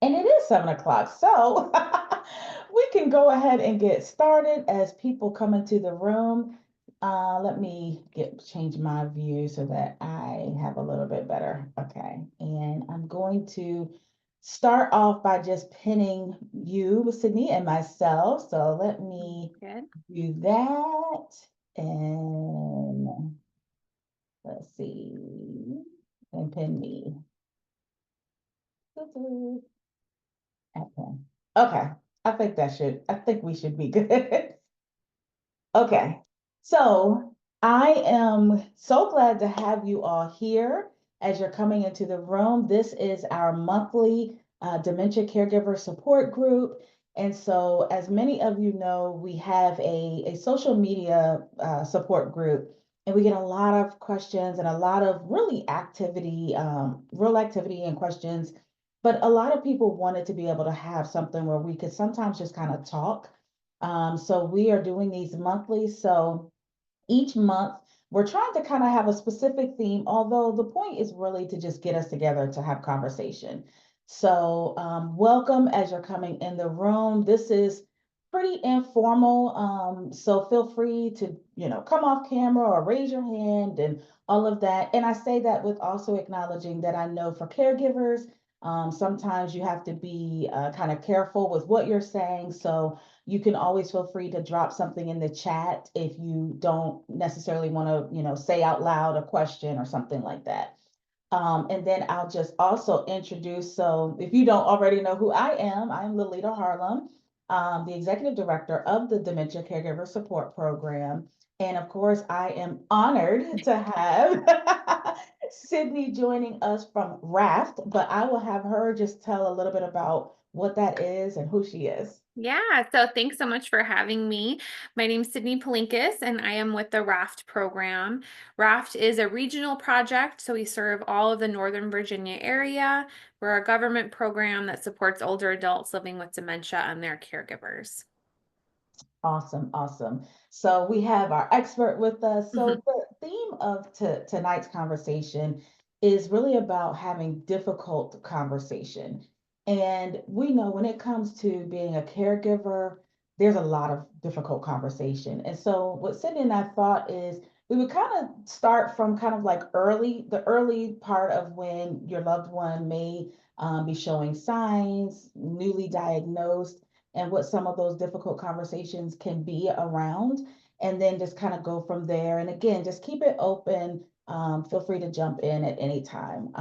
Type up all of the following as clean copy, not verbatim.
And it is 7 o'clock. So we can go ahead and get started as people come into the room. Let me change my view so that I have a little bit better. Okay. And I'm going to start off by just pinning you, Sydney, and myself. So let me Good. do that. And let's see. And pin me. Okay. Okay. I think we should be good. Okay. So I am so glad to have you all here as you're coming into the room. This is our monthly dementia caregiver support group. And so, as many of you know, we have a social media support group, and we get a lot of questions and a lot of really activity, real activity and questions. But a lot of people wanted to be able to have something where we could sometimes just kind of talk. So we are doing these monthly. So each month we're trying to kind of have a specific theme, although the point is really to just get us together to have conversation. So welcome as you're coming in the room. This is pretty informal. So feel free to, come off camera or raise your hand and all of that. And I say that with also acknowledging that I know for caregivers, sometimes you have to be kind of careful with what you're saying. So you can always feel free to drop something in the chat if you don't necessarily want to, say out loud a question or something like that. And then I'll just also introduce, so if you don't already know who I am, I'm Lolita Harlem, the executive director of the Dementia Caregiver Support Program. And of course, I am honored to have Sydney joining us from Raft, but I will have her just tell a little bit about what that is and who she is. Yeah, so thanks so much for having me. My name's Sydney Palinkis, and I am with the RAFT program. RAFT is a regional project, so we serve all of the Northern Virginia area. We're a government program that supports older adults living with dementia and their caregivers. Awesome, awesome. So we have our expert with us. So the theme of tonight's conversation is really about having difficult conversation. And we know when it comes to being a caregiver, there's a lot of difficult conversation. And so what Cindy and I thought is we would kind of start from kind of like the early part of when your loved one may be showing signs, newly diagnosed, and what some of those difficult conversations can be around, and then just kind of go from there. And again, just keep it open. Feel free to jump in at any time.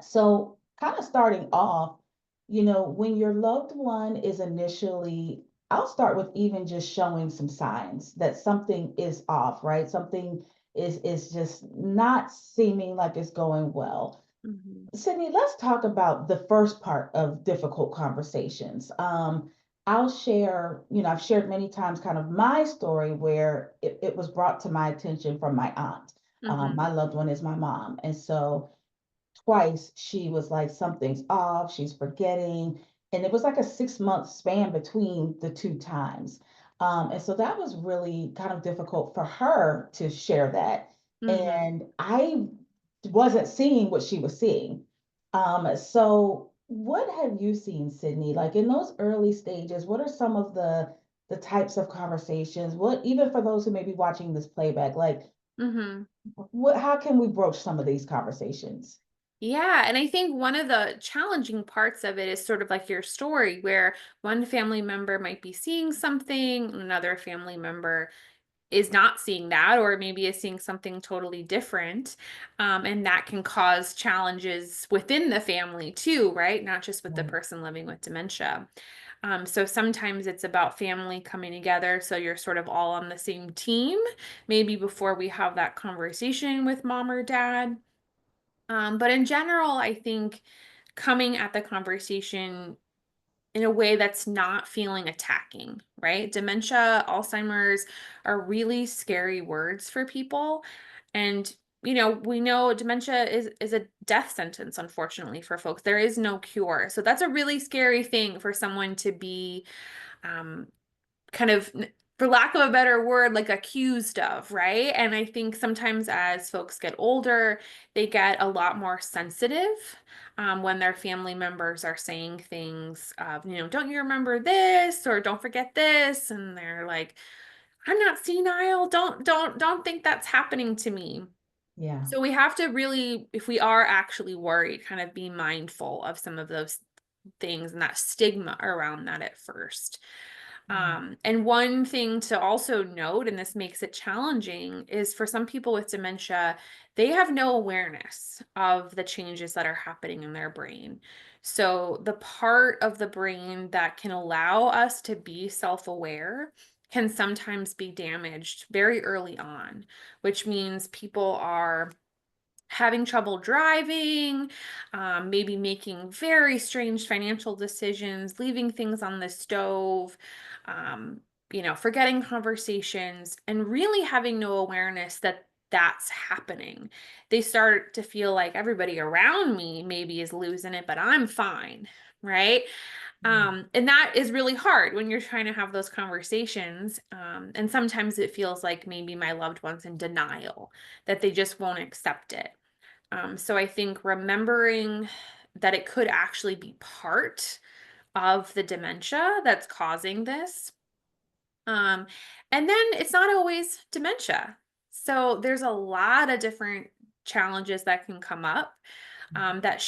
So, kind of starting off, when your loved one is initially, I'll start with even just showing some signs that something is off, right? Something is just not seeming like it's going well. Mhm. Sydney, let's talk about the first part of difficult conversations. I'll share, I've shared many times kind of my story where it was brought to my attention from my aunt. Mhm. My loved one is my mom. And so twice she was like, something's off, she's forgetting. And it was like a 6 month span between the two times. And so that was really kind of difficult for her to share that. Mhm. And I wasn't seeing what she was seeing. So what have you seen, Sydney? Like in those early stages, what are some of the types of conversations? What, even for those who may be watching this playback, like Mhm. what, how can we broach some of these conversations? Yeah, and I think one of the challenging parts of it is sort of like your story, where one family member might be seeing something, another family member is not seeing that, or maybe is seeing something totally different. And that can cause challenges within the family too, right? Not just with the Right. person living with dementia. So sometimes it's about family coming together. So you're sort of all on the same team, maybe before we have that conversation with mom or dad. But in general, I think coming at the conversation in a way that's not feeling attacking, right? Dementia, Alzheimer's are really scary words for people. And we know dementia is a death sentence, unfortunately, for folks. There is no cure. So that's a really scary thing for someone to be um, kind of for lack of a better word, like accused of, right? And I think sometimes as folks get older, they get a lot more sensitive when their family members are saying things of, don't you remember this or don't forget this? And they're like, I'm not senile. Don't think that's happening to me. Yeah. So we have to really, if we are actually worried, kind of be mindful of some of those things and that stigma around that at first. Yeah. And one thing to also note, and this makes it challenging, is for some people with dementia, they have no awareness of the changes that are happening in their brain. So the part of the brain that can allow us to be self-aware can sometimes be damaged very early on, which means people are having trouble driving, maybe making very strange financial decisions, leaving things on the stove, um, forgetting conversations, and really having no awareness that that's happening. They start to feel like everybody around me maybe is losing it, but I'm fine, right? Yeah. And that is really hard when you're trying to have those conversations. And sometimes it feels like maybe my loved one's in denial, that they just won't accept it. So I think remembering that it could actually be part of the dementia that's causing this. Um, and then it's not always dementia. So there's a lot of different challenges that can come up that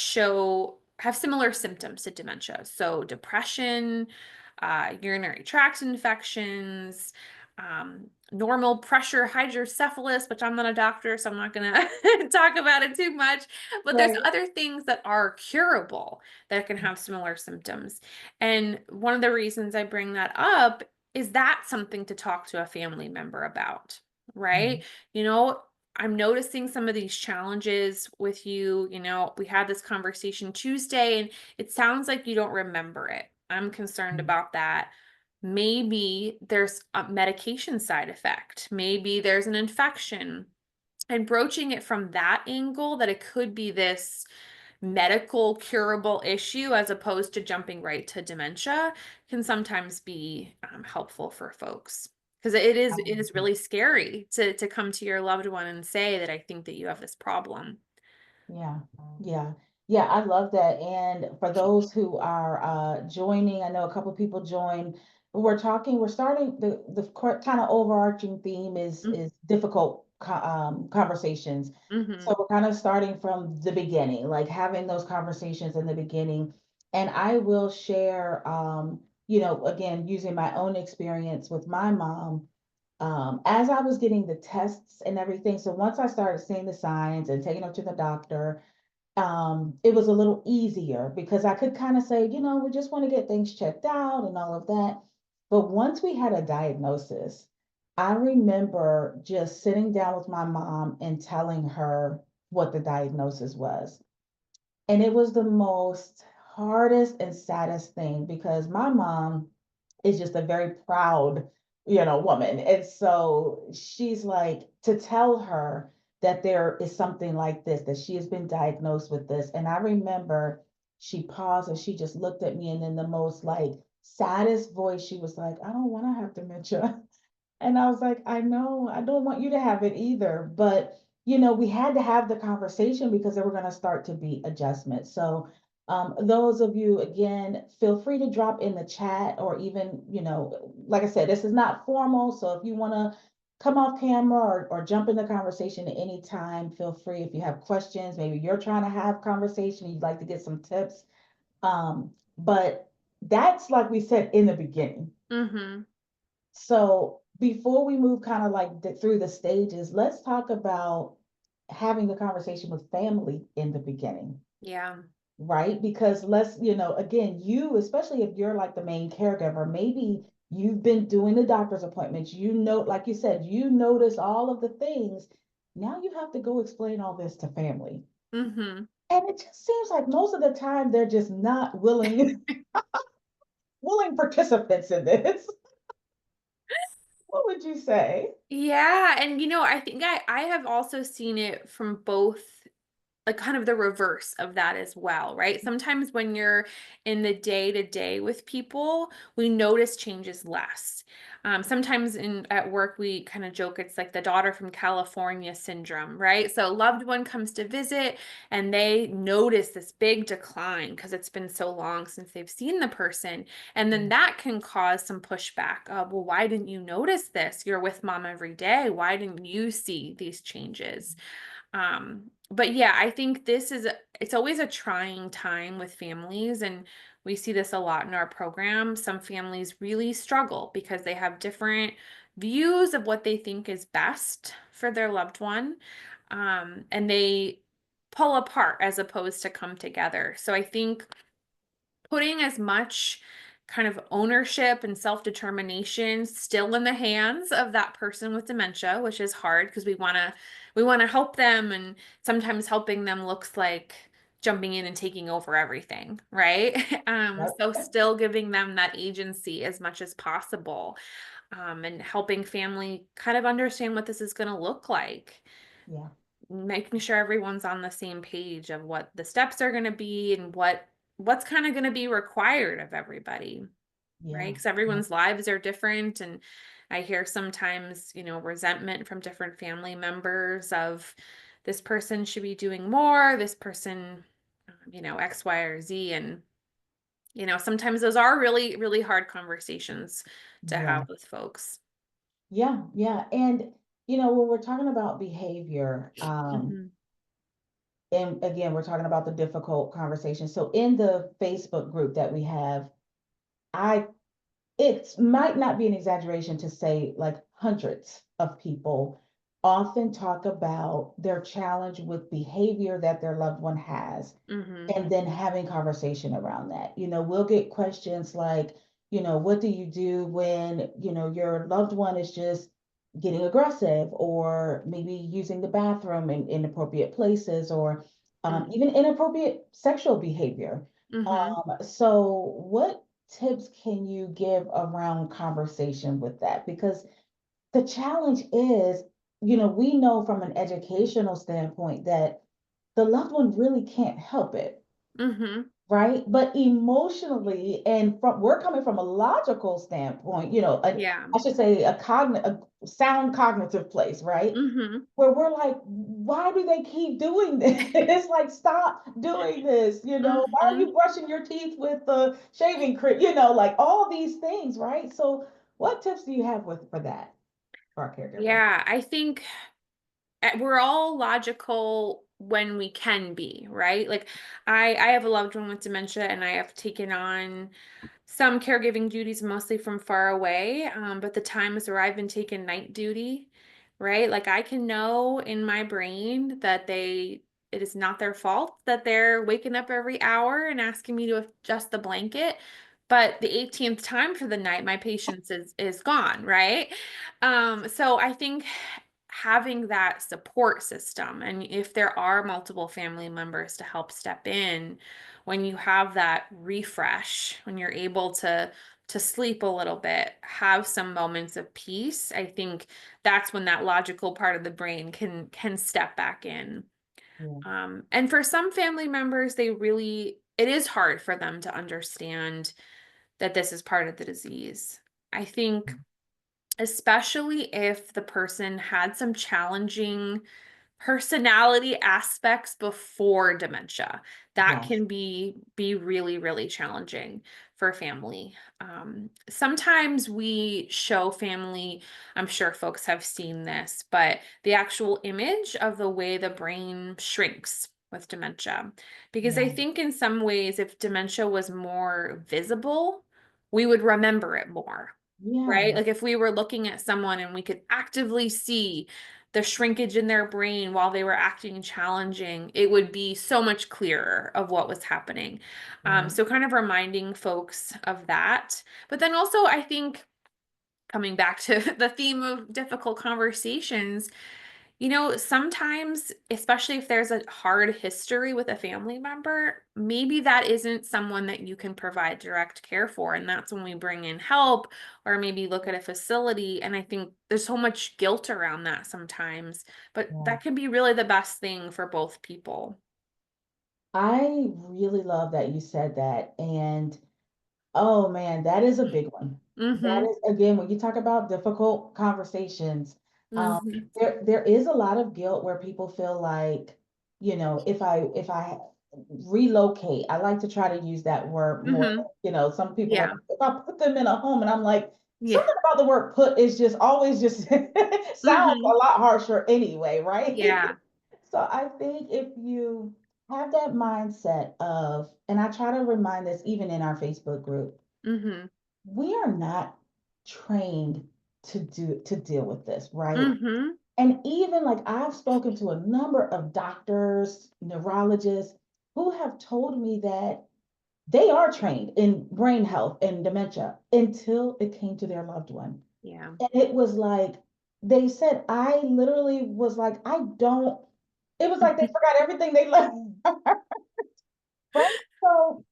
have similar symptoms to dementia. So depression, urinary tract infections, normal pressure hydrocephalus, which I'm not a doctor, so I'm not going to talk about it too much. But there's Right. other things that are curable that can have similar symptoms. And one of the reasons I bring that up is that something to talk to a family member about, right? Mhm. You know, I'm noticing some of these challenges with you. We had this conversation Tuesday and it sounds like you don't remember it. I'm concerned Mhm. about that. Maybe there's a medication side effect. Maybe there's an infection. And broaching it from that angle, that it could be this medical curable issue as opposed to jumping right to dementia, can sometimes be helpful for folks, because it is Um, really scary to come to your loved one and say that I think that you have this problem. Yeah, yeah, yeah, I love that. And for those who are joining, I know a couple people joined. We're starting the kind of overarching theme is difficult conversations. Mm-hmm. So we're kind of starting from the beginning, like having those conversations in the beginning. And I will share, again, using my own experience with my mom, as I was getting the tests and everything. So once I started seeing the signs and taking her to the doctor, it was a little easier because I could kind of say, we just want to get things checked out and all of that. But once we had a diagnosis, I remember just sitting down with my mom and telling her what the diagnosis was. And it was the most hardest and saddest thing because my mom is just a very proud, woman. And so she's like, to tell her that there is something like this, that she has been diagnosed with this. And I remember she paused and she just looked at me, and in the most like saddest voice, she was like, I don't want to have dementia. And I was like, I know, I don't want you to have it either. But, we had to have the conversation because there were going to start to be adjustments. So, those of you, again, feel free to drop in the chat, or even, like I said, this is not formal. So if you want to come off camera, or jump in the conversation at any time, feel free. If you have questions, maybe you're trying to have conversation, you'd like to get some tips. But that's, like we said in the beginning. Mm-hmm. So before we move kind of like through the stages, let's talk about having the conversation with family in the beginning, Yeah. right? Because again, you, especially if you're like the main caregiver, maybe you've been doing the doctor's appointments, like you said, you notice all of the things. Now you have to go explain all this to family. Mm-hmm. And it just seems like most of the time they're just not willing participants in this. What would you say? Yeah, and I think I have also seen it from both like kind of the reverse of that as well, right? Sometimes when you're in the day to day with people, we notice changes less. Sometimes in at work, we kind of joke it's like the daughter from California syndrome, right? So a loved one comes to visit and they notice this big decline because it's been so long since they've seen the person. And then Yeah. that can cause some pushback of, well, why didn't you notice this? You're with mom every day. Why didn't you see these changes? But yeah, I think it's always a trying time with families, and we see this a lot in our program. Some families really struggle because they have different views of what they think is best for their loved one. And they pull apart as opposed to come together. So I think putting as much kind of ownership and self-determination still in the hands of that person with dementia, which is hard because we want to help them, and sometimes helping them looks like jumping in and taking over everything, right? So Yep. still giving them that agency as much as possible, and helping family kind of understand what this is going to look like, Yeah. making sure everyone's on the same page of what the steps are going to be and what's kind of going to be required of everybody, right? Yeah. Because Yeah. everyone's lives are different, and I hear sometimes, resentment from different family members of this person should be doing more, this person, X, Y, or Z, and sometimes those are really, really hard conversations to Yeah. have with folks. Yeah. Yeah. And when we're talking about behavior, Hmm. and again, we're talking about the difficult conversation. So in the Facebook group that we have, I it might not be an exaggeration to say like hundreds of people often talk about their challenge with behavior that their loved one has, Hmm. and then having conversation around that. We'll get questions like, what do you do when, your loved one is just getting aggressive, or maybe using the bathroom in inappropriate places, or even inappropriate sexual behavior. Hmm. So what tips can you give around conversation with that? Because the challenge is, we know from an educational standpoint that the loved one really can't help it, Hmm. right? But emotionally, and we're coming from a logical standpoint, Yeah. I should say a sound cognitive place, right? Hmm. Where we're like, why do they keep doing this? It's like, stop doing this, why are Hmm. you brushing your teeth with the shaving cream, like all these things, right? So what tips do you have for that for our caregivers? Yeah, I think we're all logical when we can be, right? Like I have a loved one with dementia, and I have taken on some caregiving duties mostly from far away. But the times where I've been taking night duty, right? Like I can know in my brain that it is not their fault that they're waking up every hour and asking me to adjust the blanket. But the 18th time for the night, my patience is gone, right? So I think having that support system, and if there are multiple family members to help step in when you have that refresh, when you're able to sleep a little bit, have some moments of peace, I think that's when that logical part of the brain can step back in. Yeah. And for some family members, it is hard for them to understand that this is part of the disease. I think especially if the person had some challenging personality aspects before dementia, that Yes. can be really, really challenging for family. Sometimes we show family, I'm sure folks have seen this, but the actual image of the way the brain shrinks with dementia, because I Yeah. think in some ways if dementia was more visible, we would remember it more, right? Yeah. Like if we were looking at someone and we could actively see the shrinkage in their brain while they were acting challenging, it would be so much clearer of what was happening. Right. So kind of reminding folks of that. But then also, I think coming back to the theme of difficult conversations, sometimes, especially if there's a hard history with a family member, maybe that isn't someone that you can provide direct care for. And that's when we bring in help or maybe look at a facility. And I think there's so much guilt around that sometimes, but Yeah. that can be really the best thing for both people. I really love that you said that. And oh man, that is a big one. That Mm-hmm. is, again, when you talk about difficult conversations, um, Mm-hmm. there is a lot of guilt where people feel like, if I relocate, I like to try to use that word more. Mm-hmm. Some people like, Yeah. if I put them in a home, and I'm like, Yeah. something about the word put is just always just sounds Mm-hmm. a lot harsher anyway, right? Yeah. So I think if you have that mindset of, and I try to remind this even in our Facebook group, Mm-hmm. we are not trained to deal with this, right? Mm-hmm. And even like I've spoken to a number of doctors, neurologists who have told me that they are trained in brain health and dementia until it came to their loved one. Yeah. And it was like they said, I literally was like, I don't, it was like they forgot everything they learned, right? So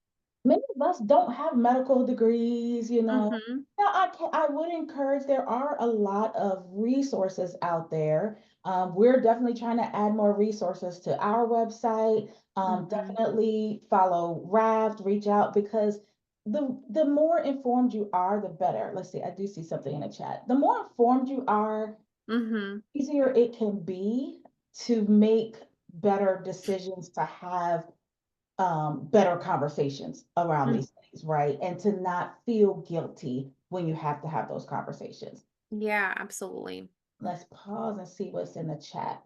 many of us don't have medical degrees, you know. Mm-hmm. Now, I would encourage, there are a lot of resources out there. We're definitely trying to add more resources to our website. Mm-hmm. Definitely follow Raft, reach out, because the more informed you are, the better. Let's see, I do see something in the chat. The more informed you are, Mm-hmm. easier it can be to make better decisions, to have better conversations around these things, right? And to not feel guilty when you have to have those conversations. Yeah, absolutely. Let's pause and see what's in the chat.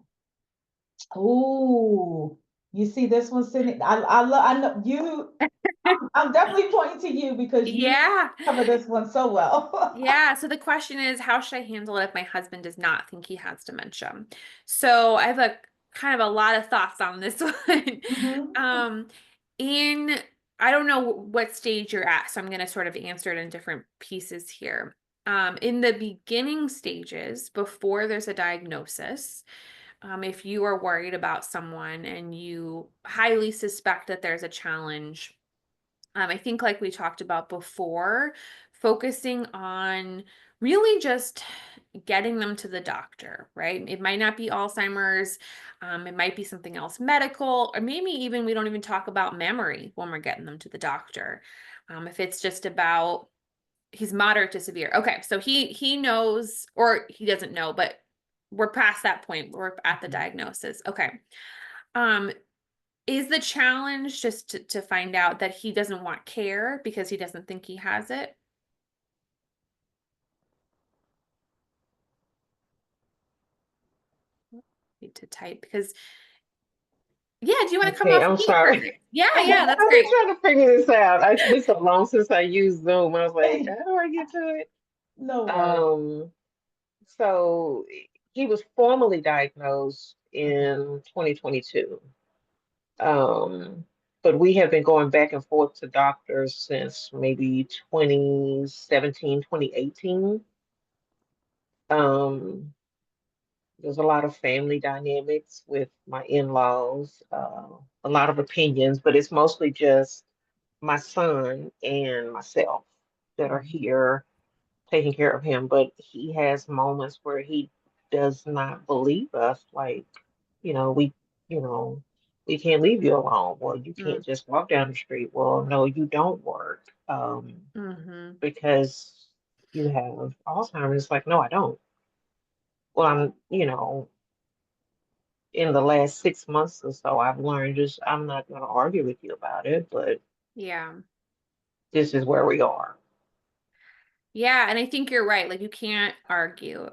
Oh, you see this one sitting. I know you. I'm definitely pointing to you because you Yeah. cover this one so well. Yeah. So the question is, how should I handle it if my husband does not think he has dementia? So I have a kind of a lot of thoughts on this one. Mhm. Um, in I don't know what stage you're at, so I'm going to sort of answer it in different pieces here. In the beginning stages, before there's a diagnosis, if you are worried about someone and you highly suspect that there's a challenge, I think, like we talked about before, focusing on really just getting them to the doctor, right? It might not be Alzheimer's, it might be something else medical, or maybe even we don't even talk about memory when we're getting them to the doctor. If it's just about he's moderate to severe. Okay, so he knows, or he doesn't know, but we're past that point. We're at the diagnosis. Okay. Um, is the challenge just to find out that he doesn't want care because he doesn't think he has it? Need to type because yeah, do you want to come Okay, off I'm mute? sorry. Perfect. Yeah, I've yeah, that's been great. trying to figure this out. It's been so long since I used Zoom. I was like, how do I get to it? No worries. Um, so he was formally diagnosed Okay. in 2022. Um, but we have been going back and forth to doctors since maybe 2017, 2018. Um, there's a lot of family dynamics with my in-laws, a lot of opinions, but it's mostly just my son and myself that are Mhm. here taking care of him. But he has moments where he does not believe us, like, you know, we, you know, we can't leave you alone. Well, you Mm, can't just walk down the street. Well, no, you don't work, mm-hmm. because you have Alzheimer's. It's like, no, I don't. Well, in the last 6 months or so, I've learned just I'm not going to argue with you about it, but Yeah. this is where we are. Yeah, and I think you're right. Like you can't argue.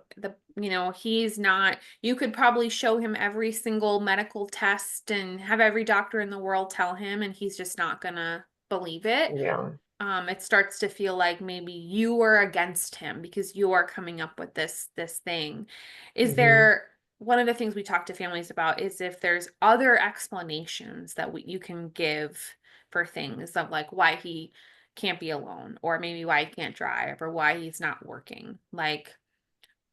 He's not, you could probably show him every single medical test and have every doctor in the world tell him, and he's just not gonna believe it. Yeah. It starts to feel like maybe you are against him because you are coming up with this thing. Is Hmm. there one of the things we talk to families about is if there's other explanations that you can give for things of like why he can't be alone or maybe why he can't drive or why he's not working. Like,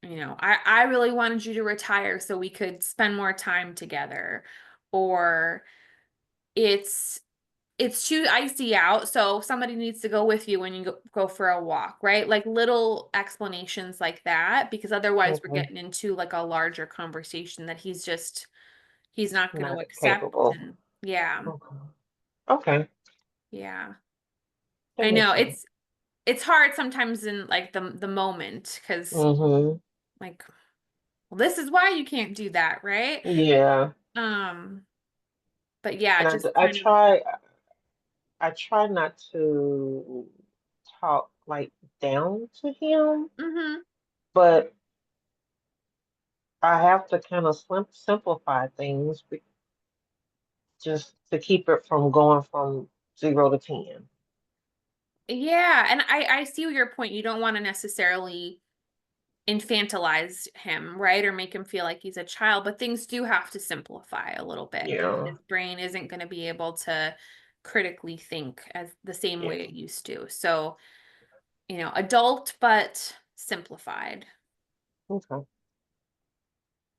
I really wanted you to retire so we could spend more time together. Or it's too icy out, so somebody needs to go with you when you go for a walk, right? Like little explanations like that, because otherwise we're Okay. getting into like a larger conversation that he's not going to Not accept. capable. And yeah. Okay. Okay, Yeah. that I makes know sense. it's hard sometimes in like the moment because Mm-hmm. like, well, this is why you can't do that, right? Yeah. Um, but yeah, And just I kind of try not to talk like down to him, mhm. but I have to kind of simplify things just to keep it from going from 0 to 10. Yeah, and I see your point. You don't want to necessarily infantilize him, right? Or make him feel like he's a child, but things do have to simplify a little bit because Yeah, his brain isn't going to be able to critically think as the same way yeah. it used to. So, adult but simplified. Okay.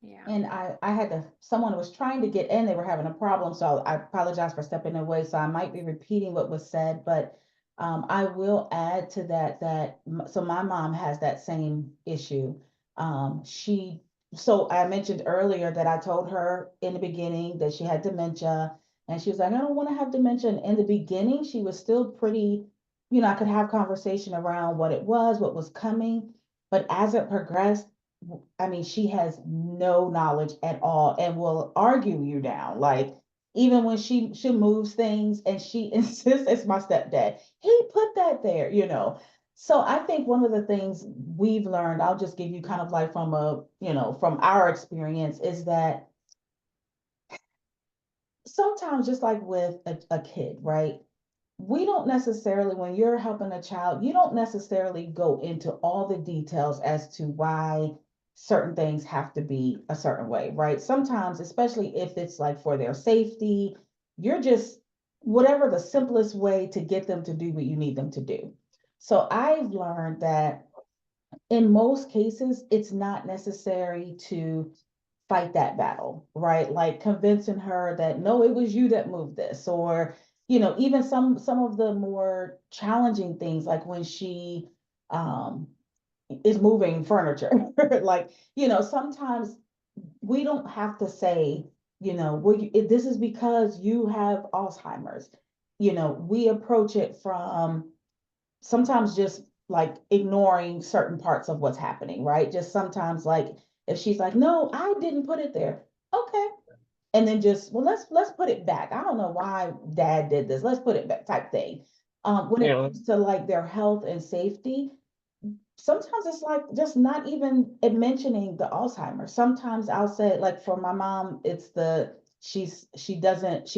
Yeah. And I had someone was trying to get in, they were having a problem, so I apologize for stepping away. So I might be repeating what was said, but I will add to so my mom has that same issue. So I mentioned earlier that I told her in the beginning that she had dementia, and she was like, I don't want to have dementia. And in the beginning, she was still pretty, I could have conversation around what it was, what was coming. But as it progressed, I mean, she has no knowledge at all and will argue you down. Like, even when she moves things and she insists it's my stepdad, he put that there. So I think one of the things we've learned, I'll just give you kind of like from our experience, is that sometimes just like with a kid, right? We don't necessarily, when you're helping a child, you don't necessarily go into all the details as to why certain things have to be a certain way, right? Sometimes, especially if it's like for their safety, you're just whatever the simplest way to get them to do what you need them to do. So I've learned that in most cases, it's not necessary to fight that battle, right? Like convincing her that no, it was you that moved this, or even some of the more challenging things, like when she um is moving furniture, like sometimes we don't have to say, well, this is because you have Alzheimer's. We approach it from sometimes just like ignoring certain parts of what's happening, right? Just sometimes like if she's like, no, I didn't put it there. Okay. And then just, well, let's put it back. I don't know why dad did this. Let's put it back type thing. When it Yeah. comes to like their health and safety, sometimes it's like just not even mentioning the Alzheimer's. Sometimes I'll say, like for my mom, it's she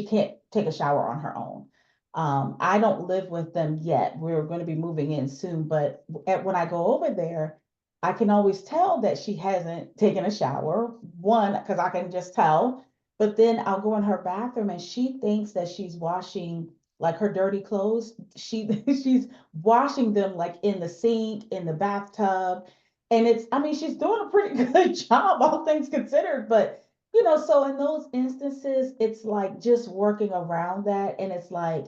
can't take a shower on her own. I don't live with them yet. We're going to be moving in soon, but when I go over there, I can always tell that she hasn't taken a shower. One, because I can just tell, but then I'll go in her bathroom and she thinks that she's washing like her dirty clothes. She's washing them like in the sink, in the bathtub. And I mean, she's doing a pretty good job, all things considered. But, so in those instances, it's like just working around that. And it's like,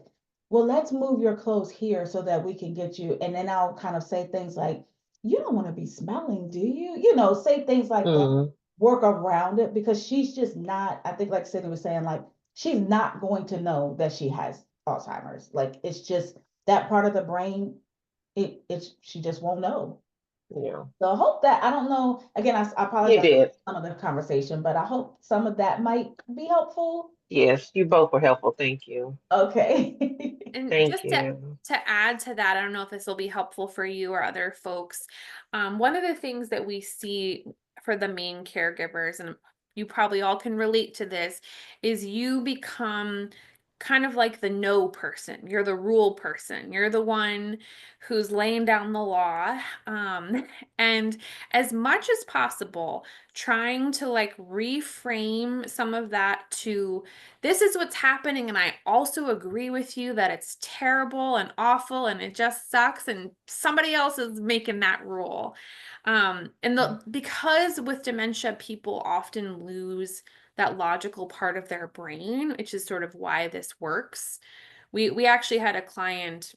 well, let's move your clothes here so that we can get you. And then I'll kind of say things like, you don't want to be smelling, do you? Say things like that, Mm, work around it because she's just not, I think, like Cindy was saying, like, she's not going to know that she has Alzheimer's. Like, it's just that part of the brain, she just won't know. yeah. So I hope that, I don't know, again, I You apologize for did. some of the conversation, but I hope some of that might be helpful. Yes, you both were helpful. Thank you. Okay. And Thank just to you. add to that, I don't know if this will be helpful for you or other folks. One of the things that we see for the main caregivers, and you probably all can relate to this, is you become kind of like the no person. You're the rule person. You're the one who's laying down the law. And as much as possible, trying to like reframe some of that to this is what's happening, and I also agree with you that it's terrible and awful and it just sucks, and somebody else is making that rule. Because with dementia, people often lose that logical part of their brain, which is sort of why this works. We actually had a client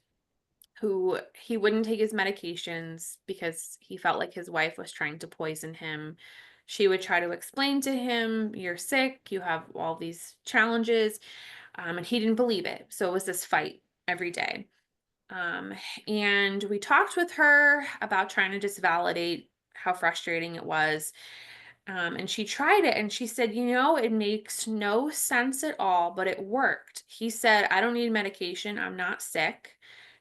who he wouldn't take his medications because he felt like his wife was trying to poison him. She would try to explain to him, you're sick, you have all these challenges. And he didn't believe it. So it was this fight every day. Um, and we talked with her about trying to just validate how frustrating it was. And she tried it and she said, it makes no sense at all, but it worked. He said, I don't need medication. I'm not sick.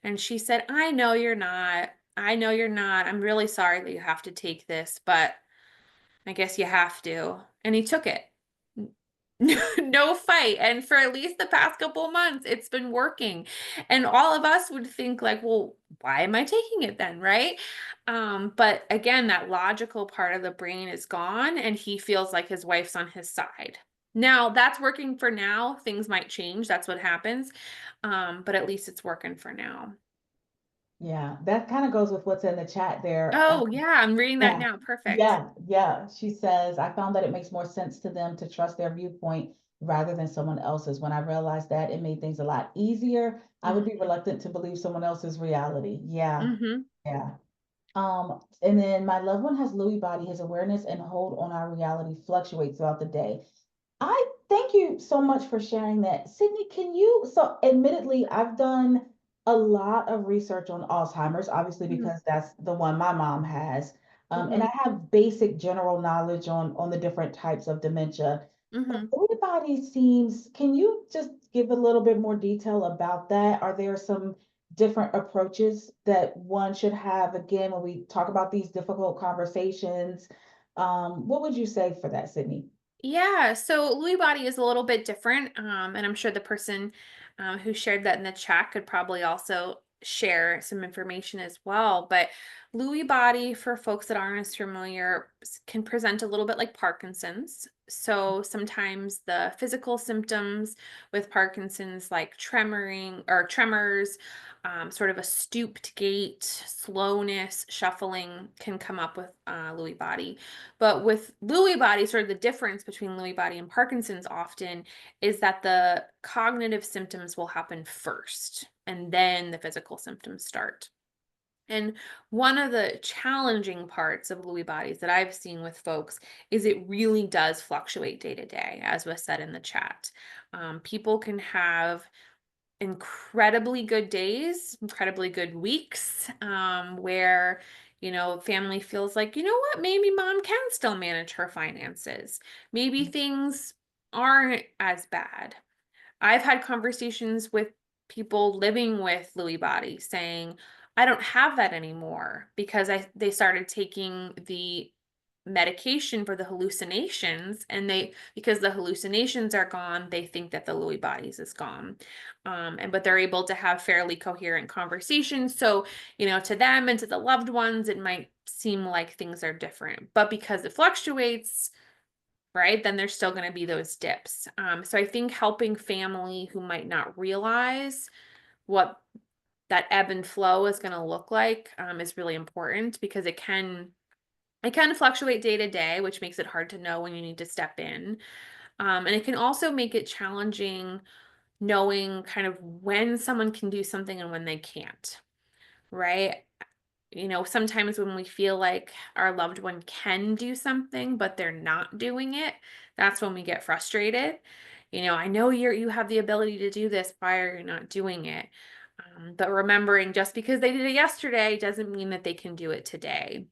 And she said, I know you're not. I know you're not. I'm really sorry that you have to take this, but I guess you have to. And he took it. No fight. And for at least the past couple months, it's been working. And all of us would think like, well, why am I taking it then? Right. But again, that logical part of the brain is gone and he feels like his wife's on his side. Now that's working for now. Things might change. That's what happens. But at least it's working for now. Yeah, that kind of goes with what's in the chat there. Oh yeah. I'm reading that Yeah, now. Perfect. yeah. She says, I found that it makes more sense to them to trust their viewpoint rather than someone else's. When I realized that, it made things a lot easier. I would be reluctant to believe someone else's reality. Yeah, Mm-hmm. yeah. And then my loved one has Lewy body. His awareness and hold on our reality fluctuates throughout the day. I thank you so much for sharing that. Sydney, can you? So, admittedly, I've done a lot of research on Alzheimer's, obviously, because that's the one my mom has. And Mm-hmm. I have basic general knowledge on the different types of dementia. But Mm-hmm. Lewy body seems, can you just give a little bit more detail about that? Are there some different approaches that one should have again when we talk about these difficult conversations? What would you say for that, Sydney? Yeah, so Lewy body is a little bit different, and I'm sure the person who shared that in the chat could probably also share some information as well. But Lewy body, for folks that aren't as familiar, can present a little bit like Parkinson's. So sometimes the physical symptoms with Parkinson's, like tremoring or tremors, sort of a stooped gait, slowness, shuffling, can come up with Lewy body. But with Lewy body, sort of the difference between Lewy body and Parkinson's often is that the cognitive symptoms will happen first, and then the physical symptoms start. And one of the challenging parts of Lewy bodies that I've seen with folks is it really does fluctuate day to day, as was said in the chat. People can have incredibly good days, incredibly good weeks, where, family feels like, what, maybe mom can still manage her finances. Maybe things aren't as bad. I've had conversations with people living with Lewy body saying, I don't have that anymore because they started taking the medication for the hallucinations and because the hallucinations are gone, they think that the Lewy bodies is gone. But they're able to have fairly coherent conversations. So, to them and to the loved ones, it might seem like things are different, but because it fluctuates, right, then there's still going to be those dips. So I think helping family who might not realize what that ebb and flow is going to look like is really important because it can fluctuate day to day, which makes it hard to know when you need to step in. And it can also make it challenging knowing kind of when someone can do something and when they can't, right? Sometimes when we feel like our loved one can do something, but they're not doing it, that's when we get frustrated. I know you have the ability to do this, why are you not doing it? But remembering just because they did it yesterday doesn't mean that they can do it today.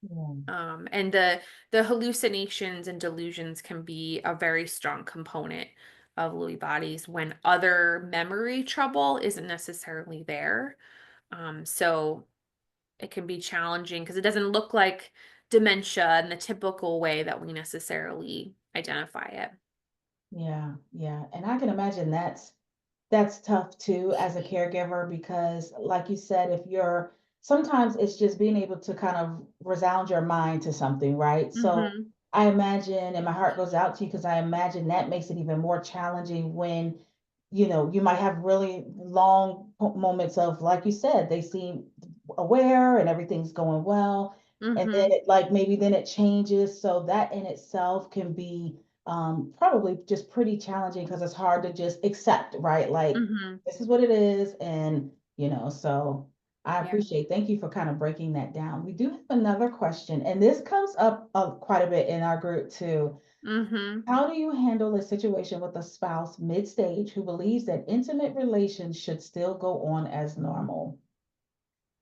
Yeah. And the hallucinations and delusions can be a very strong component of Lewy bodies when other memory trouble isn't necessarily there. So it can be challenging because it doesn't look like dementia in the typical way that we necessarily identify it. Yeah. And I can imagine that's tough too as a caregiver because like you said, if you're sometimes it's just being able to kind of resound your mind to something, right? So Mm-hmm. I imagine, and my heart goes out to you because I imagine that makes it even more challenging when, you might have really long moments of, like you said, they seem aware and everything's going well. And then Mm-hmm. it like maybe then it changes. So that in itself can be probably just pretty challenging because it's hard to just accept, right? Like Mm-hmm. this is what it is. And, so I Yeah. appreciate, thank you for kind of breaking that down. We do have another question, and this comes up quite a bit in our group too. Mm-hmm. How do you handle a situation with a spouse mid-stage who believes that intimate relations should still go on as normal?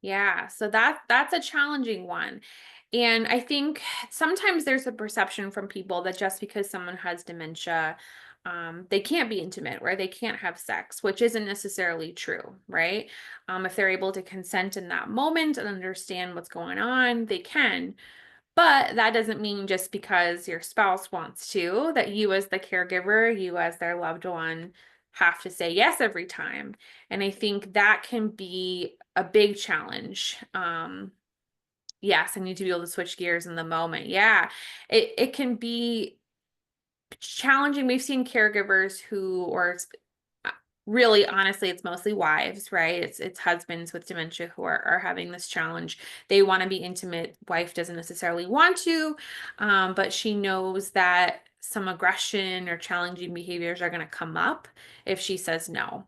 Yeah, so that's a challenging one. And I think sometimes there's a perception from people that just because someone has dementia, they can't be intimate or they can't have sex, which isn't necessarily true, right? If they're able to consent in that moment and understand what's going on, they can. But that doesn't mean just because your spouse wants to, that you as the caregiver, you as their loved one, have to say yes every time. And I think that can be a big challenge. Yes, I need to be able to switch gears in the moment. Yeah, it can be challenging. We've seen caregivers who, uh, really, honestly, it's mostly wives, right? It's husbands with dementia who are having this challenge. They want to be intimate. Wife doesn't necessarily want to, but she knows that some aggression or challenging behaviors are going to come up if she says no.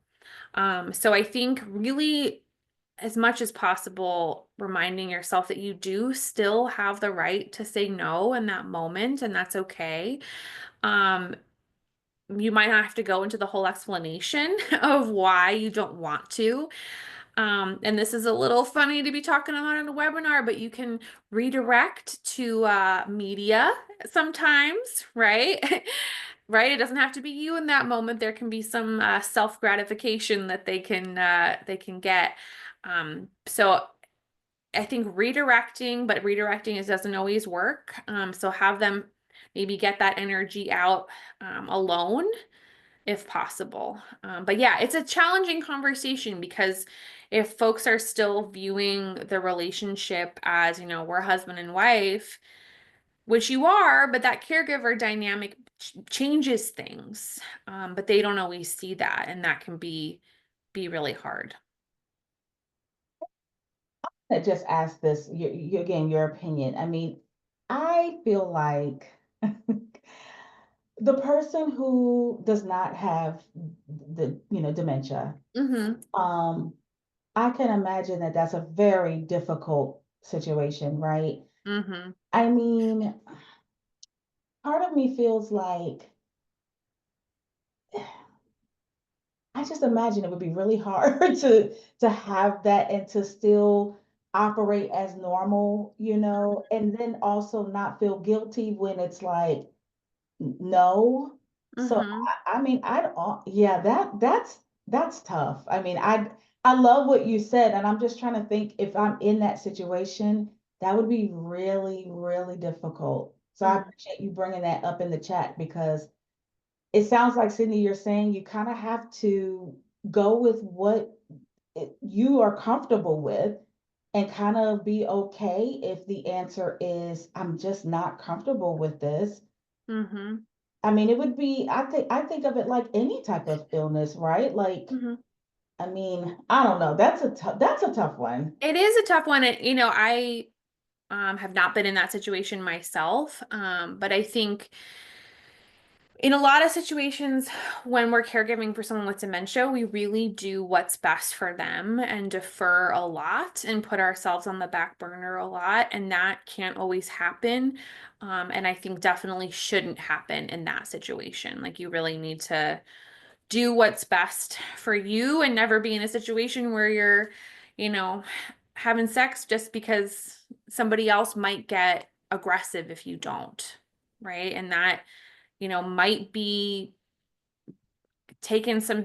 So I think really, as much as possible, reminding yourself that you do still have the right to say no in that moment, and that's okay. Um, you might not have to go into the whole explanation of why you don't want to. And this is a little funny to be talking about in a webinar, but you can redirect to media sometimes, right? Right? It doesn't have to be you in that moment. There can be some self-gratification that they can get. So I think redirecting, but redirecting doesn't always work. So have them maybe get that energy out alone if possible. But yeah, it's a challenging conversation because if folks are still viewing the relationship as, we're husband and wife, which you are, but that caregiver dynamic changes things. But they don't always see that, and that can be really hard. I just ask this, again, your opinion. I mean, I feel like the person who does not have dementia, Mm-hmm. um, I can imagine that that's a very difficult situation, right? Mm-hmm. I mean, part of me feels like I just imagine it would be really hard to have that and to still operate as normal, and then also not feel guilty when it's like no. So Mm-hmm. I mean, yeah, that's tough. I mean, I love what you said, and I'm just trying to think if I'm in that situation, that would be really, really difficult. So I Mm-hmm. appreciate you bringing that up in the chat because it sounds like Sydney, you're saying you kind of have to go with what you are comfortable with and kind of be okay if the answer is, I'm just not comfortable with this. Mm-hmm. I mean, it would be, I think of it like any type of illness, right? Like, Mm-hmm. I mean, I don't know. That's a tough one. It is a tough one. I have not been in that situation myself, but I think in a lot of situations when we're caregiving for someone with dementia, we really do what's best for them and defer a lot and put ourselves on the back burner a lot, and that can't always happen. And I think definitely shouldn't happen in that situation. Like, you really need to do what's best for you and never be in a situation where you're, you know, having sex just because somebody else might get aggressive if you don't, right? And that, might be taking some,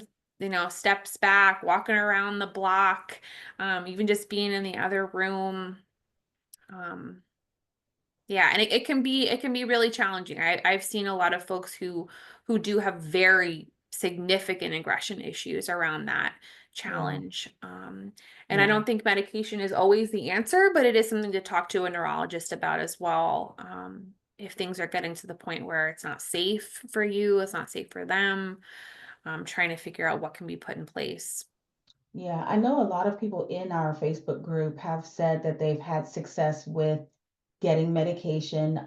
steps back, walking around the block, even just being in the other room. Um, yeah, and it can be really challenging. I've seen a lot of folks who do have very significant aggression issues around that Yeah, challenge. And I yeah, don't think medication is always the answer, but it is something to talk to a neurologist about as well. If things are getting to the point where it's not safe for you, it's not safe for them, trying to figure out what can be put in place. yeah. I know a lot of people in our Facebook group have said that they've had success with getting medication,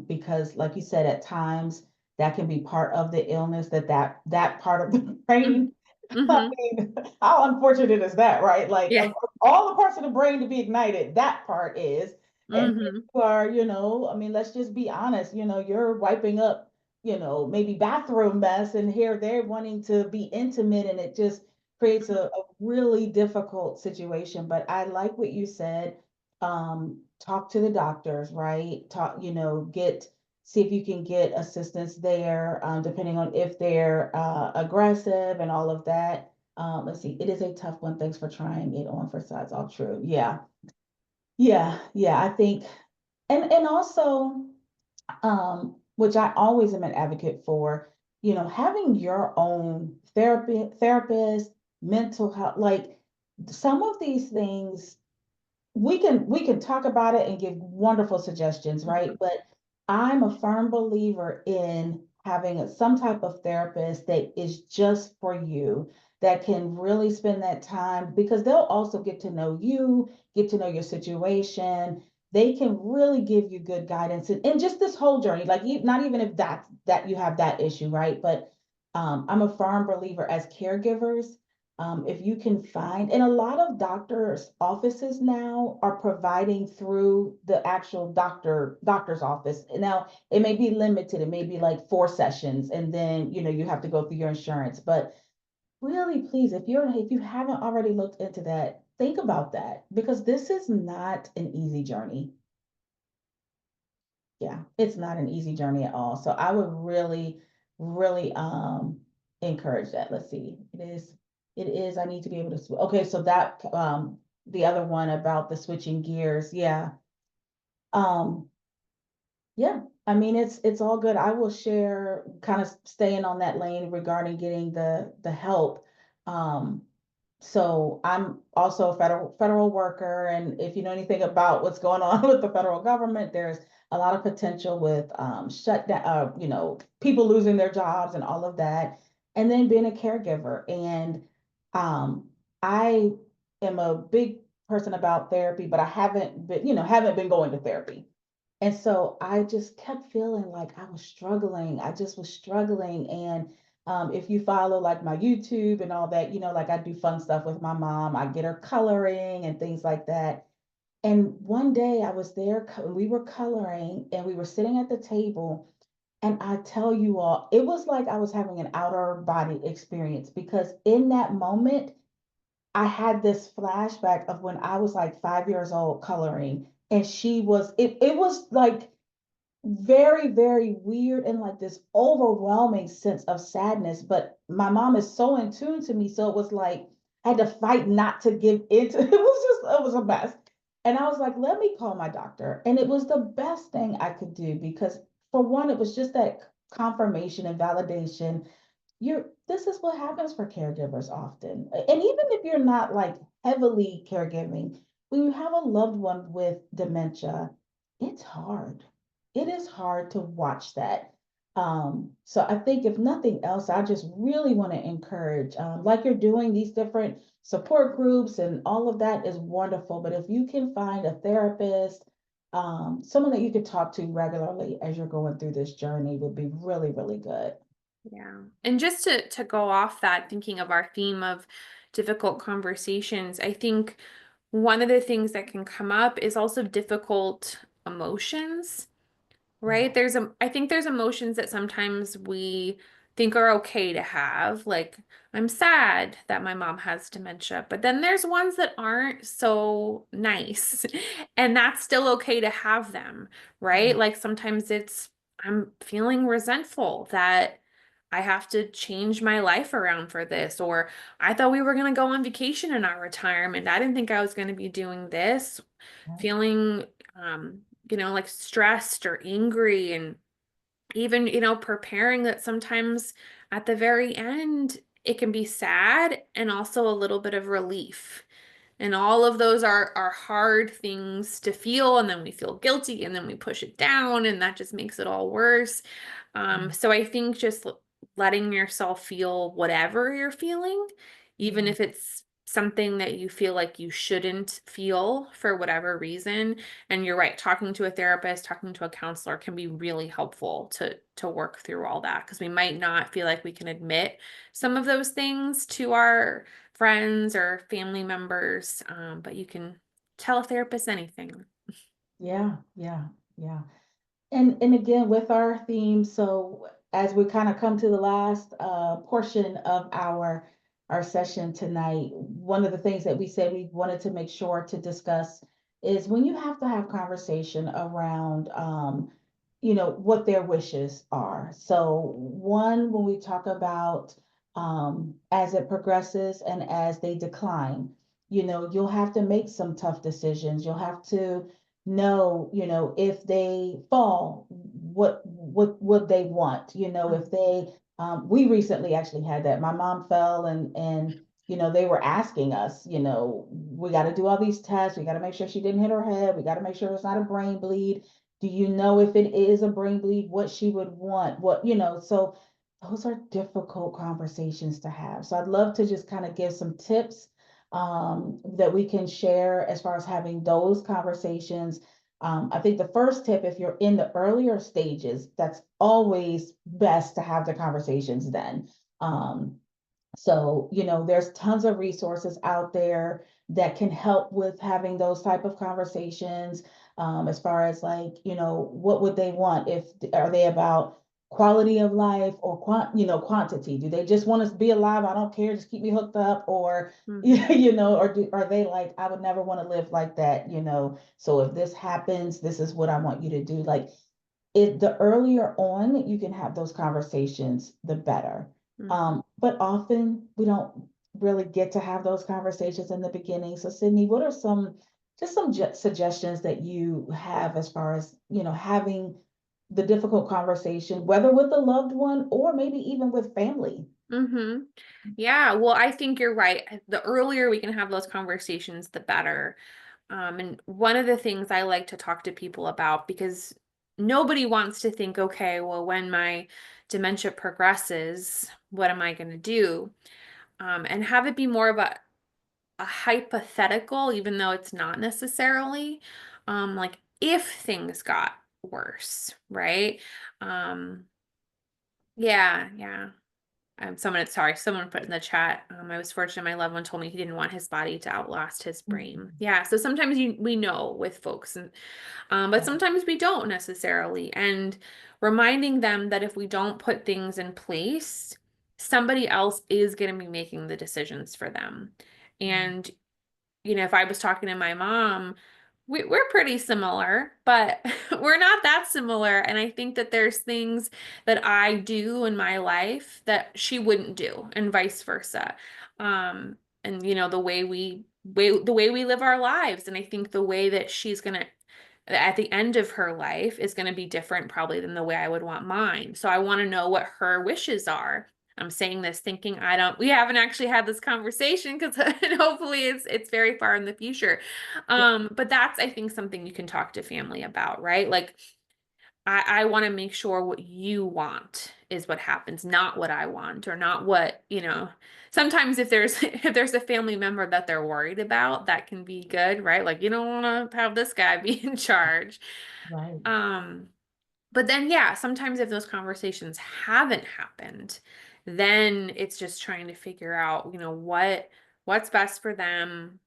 because like you said, at times that can be part of the illness that part of the brain. I Mm-hmm. mean, how unfortunate is that, right? Like Yeah. of all the parts of the brain to be ignited, that part is. And Mm-hmm. you are, I mean, let's just be honest, you're wiping up maybe bathroom mess, and here they're wanting to be intimate, and it just creates a really difficult situation. But I like what you said. Talk to the doctors, right? See if you can get assistance there, depending on if they're aggressive and all of that. Let's see, it is a tough one. Thanks for trying it on for size. All true. Yeah. Yeah. I think, and also, which I always am an advocate for, having your own therapist, mental health, like some of these things we can talk about it and give wonderful suggestions, right? But I'm a firm believer in having some type of therapist that is just for you, that can really spend that time, because they'll also get to know you, get to know your situation. They can really give you good guidance and just this whole journey, like not even if that you have that issue, right? But I'm a firm believer as caregivers, if you can find, and a lot of doctors' offices now are providing through the actual doctor's office. Now, it may be limited, it may be like 4 sessions, and then you have to go through your insurance. But really, please, if you haven't already looked into that, think about that, because this is not an easy journey. Yeah, it's not an easy journey at all. So I would really, really encourage that. Let's see. It is, I need to be able to okay, so that the other one about the switching gears. Yeah. Um yeah, I mean, it's all good. I will share, kind of staying on that lane regarding getting the help. Um so I'm also a federal worker, and if you know anything about what's going on with the federal government, there's a lot of potential with shutdown, people losing their jobs and all of that, and then being a caregiver. And um, I am a big person about therapy, but I haven't been going to therapy. And so I just kept feeling like I was struggling. I just was struggling. And if you follow like my YouTube and all that, like I do fun stuff with my mom, I get her coloring and things like that. And one day I was there, we were coloring and we were sitting at the table. And I tell you all, it was like I was having an outer body experience, because in that moment, I had this flashback of when I was like 5 years old coloring. And it was like very, very weird, and like this overwhelming sense of sadness. But my mom is so in tune to me. So it was like I had to fight not to give into it was a mess. And I was like, let me call my doctor. And it was the best thing I could do, because for one, it was just that confirmation and validation. This is what happens for caregivers often. And even if you're not like heavily caregiving, when you have a loved one with dementia, it's hard. It is hard to watch that. So I think if nothing else, I just really want to encourage, like you're doing these different support groups and all of that is wonderful. But if you can find a therapist, someone that you could talk to regularly as you're going through this journey, would be really, really good. Yeah. And just to go off that, thinking of our theme of difficult conversations, I think one of the things that can come up is also difficult emotions, right? Yeah. I think there's emotions that sometimes we think are okay to have, like I'm sad that my mom has dementia, but then there's ones that aren't so nice, and that's still okay to have them, right? Yeah. Like sometimes I'm feeling resentful that I have to change my life around for this, or I thought we were going to go on vacation in our retirement. I didn't think I was going to be doing this. Right. Feeling, like stressed or angry, and even, preparing that sometimes at the very end, it can be sad and also a little bit of relief. And all of those are hard things to feel, and then we feel guilty, and then we push it down, and that just makes it all worse. Yeah. So I think just letting yourself feel whatever you're feeling, even Yeah. if it's something that you feel like you shouldn't feel for whatever reason. And you're right, talking to a therapist, talking to a counselor can be really helpful to work through all that, because we might not feel like we can admit some of those things to our friends or family members, but you can tell a therapist anything. Yeah. Yeah. Yeah. And again, with our theme, so as we kind of come to the last portion of our session tonight, one of the things that we said we wanted to make sure to discuss is when you have to have conversation around what their wishes are. So one, when we talk about as it progresses and as they decline, you'll have to make some tough decisions. You'll have to know, if they fall, what they want, if they we recently actually had that. My mom fell and they were asking us, we got to do all these tests. We got to make sure she didn't hit her head. We got to make sure it's not a brain bleed. Do you know if it is a brain bleed, what she would want? So those are difficult conversations to have. So I'd love to just kind of give some tips that we can share as far as having those conversations. I think the first tip, if you're in the earlier stages, that's always best to have the conversations then. So, there's tons of resources out there that can help with having those type of conversations, as far as like, what would they want? Are they about quality of life or quantity? Do they just want us to be alive? I don't care, just keep me hooked up, or are they like, I would never want to live like that, so if this happens, this is what I want you to do. Like, the earlier on you can have those conversations, the better. But often we don't really get to have those conversations in the beginning. So Sydney, what are some suggestions that you have as far as, having the difficult conversation, whether with a loved one or maybe even with family? Yeah, well, I think you're right. The earlier we can have those conversations, the better. And one of the things I like to talk to people about, because nobody wants to think, okay, well, when my dementia progresses, what am I going to do? And have it be more of a hypothetical, even though it's not necessarily, like if things got worse, right? Um, yeah. Someone put in the chat. I was fortunate my loved one told me he didn't want his body to outlast his brain. Yeah, so sometimes we know with folks, and but sometimes we don't necessarily. And reminding them that if we don't put things in place, somebody else is going to be making the decisions for them. And if I was talking to my mom, we're pretty similar, but we're not that similar. And I think that there's things that I do in my life that she wouldn't do, and vice versa. And the way we live our lives, and I think the way that she's gonna at the end of her life is going to be different probably than the way I would want mine. So I want to know what her wishes are. I'm saying this thinking we haven't actually had this conversation, because hopefully it's very far in the future. But that's, I think, something you can talk to family about, right? Like, I want to make sure what you want is what happens, not what I want, or not what, sometimes if there's a family member that they're worried about, that can be good, right? Like, you don't want to have this guy be in charge. Right. But then, yeah, sometimes if those conversations haven't happened, then it's just trying to figure out, what's best for them,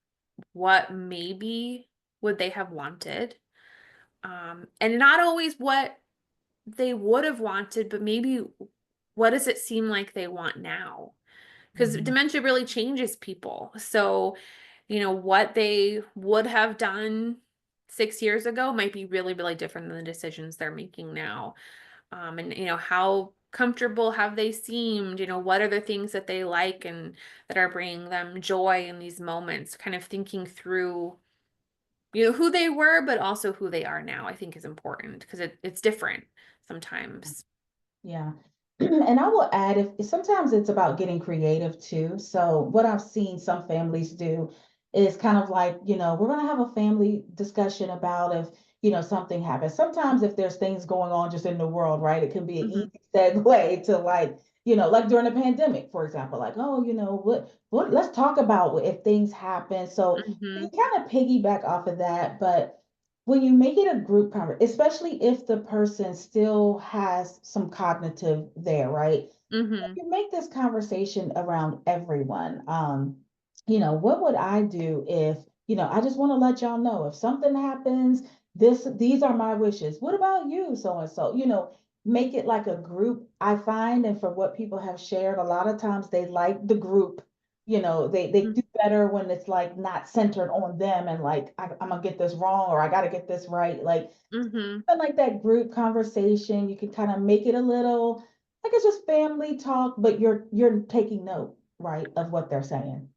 what maybe would they have wanted, and not always what they would have wanted, but maybe what does it seem like they want now? Because dementia really changes people. So, what they would have done 6 years ago might be really, really different than the decisions they're making now. And how comfortable have they seemed? What are the things that they like and that are bringing them joy in these moments? Kind of thinking through, who they were, but also who they are now, I think is important, because it's different sometimes. Yeah. And I will add, if sometimes it's about getting creative too. So what I've seen some families do is kind of like, we're going to have a family discussion about if, something happens. Sometimes if there's things going on just in the world, right, it can be an easy segue to like, like during the pandemic, for example, like, oh, what, let's talk about if things happen. So you kind of piggyback off of that, but when you make it a group conversation, especially if the person still has some cognitive there, right? If you make this conversation around everyone, what would I do if, I just want to let y'all know if something happens, these are my wishes. What about you? So and so, make it like a group, I find, and for what people have shared, a lot of times they like the group. They do better when it's like not centered on them and like I'm gonna get this wrong or I gotta get this right. Like Mm-hmm. but like that group conversation, you can kind of make it a little like it's just family talk, but you're taking note, right, of what they're saying.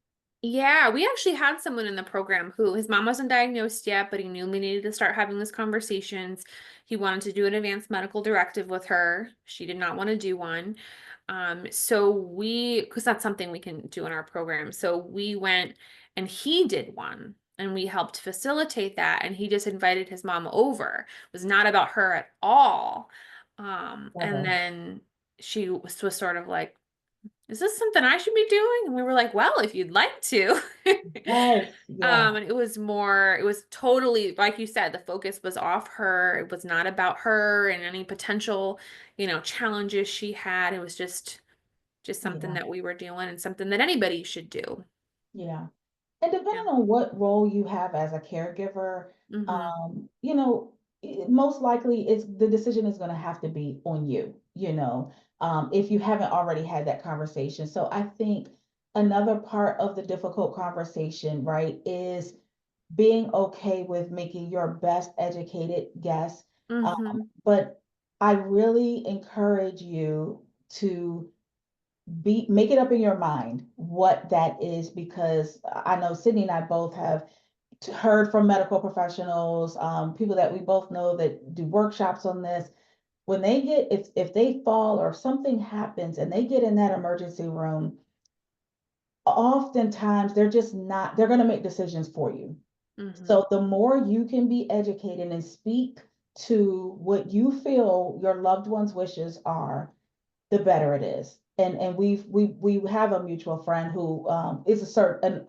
Yeah, we actually had someone in the program who his mom wasn't diagnosed yet, but he knew we needed to start having these conversations. He wanted to do an advanced medical directive with her. She did not want to do one. Because that's something we can do in our program. So we went and he did one and we helped facilitate that. And he just invited his mom over. It was not about her at all. And Uh-huh. then she was sort of like, is this something I should be doing? And we were like, well, if you'd like to. Yes, yeah, And it was totally, like you said, the focus was off her. It was not about her and any potential, challenges she had. It was just something yeah, that we were doing and something that anybody should do. yeah. And Yeah. depending on what role you have as a caregiver, Mm-hmm. um, you know, most likely it's the decision is going to have to be on you, if you haven't already had that conversation. So I think another part of the difficult conversation, right, is being okay with making your best educated guess. Mm-hmm. But I really encourage you to make it up in your mind what that is, because I know Sydney and I both have heard from medical professionals, people that we both know that do workshops on this. When they get, if they fall or something happens and they get in that emergency room, oftentimes they're going to make decisions for you. Mm-hmm. So the more you can be educated and speak to what you feel your loved one's wishes are, the better it is. And we have a mutual friend who is an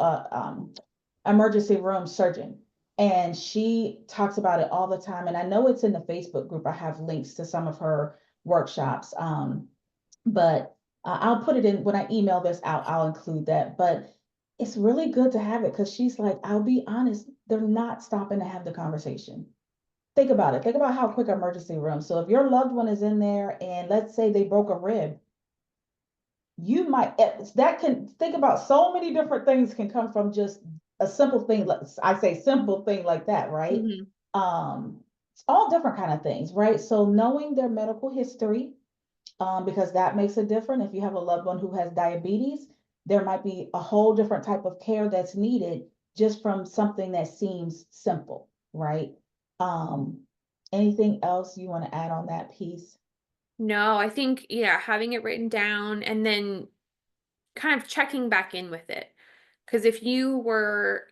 emergency room surgeon, and she talks about it all the time. And I know it's in the Facebook group. I have links to some of her workshops, but I'll put it in when I email this out. I'll include that. But it's really good to have it because she's like, I'll be honest, they're not stopping to have the conversation. Think about it. Think about how quick emergency room. So if your loved one is in there and let's say they broke a rib, you might that can think about so many different things can come from just a simple thing. I say simple thing like that, right? Mm-hmm. um it's all different kind of things, right? So knowing their medical history, because that makes a difference. If you have a loved one who has diabetes, there might be a whole different type of care that's needed just from something that seems simple, right? um Anything else you want to add on that piece? No, I think, yeah, having it written down and then kind of checking back in with it. Because if you were,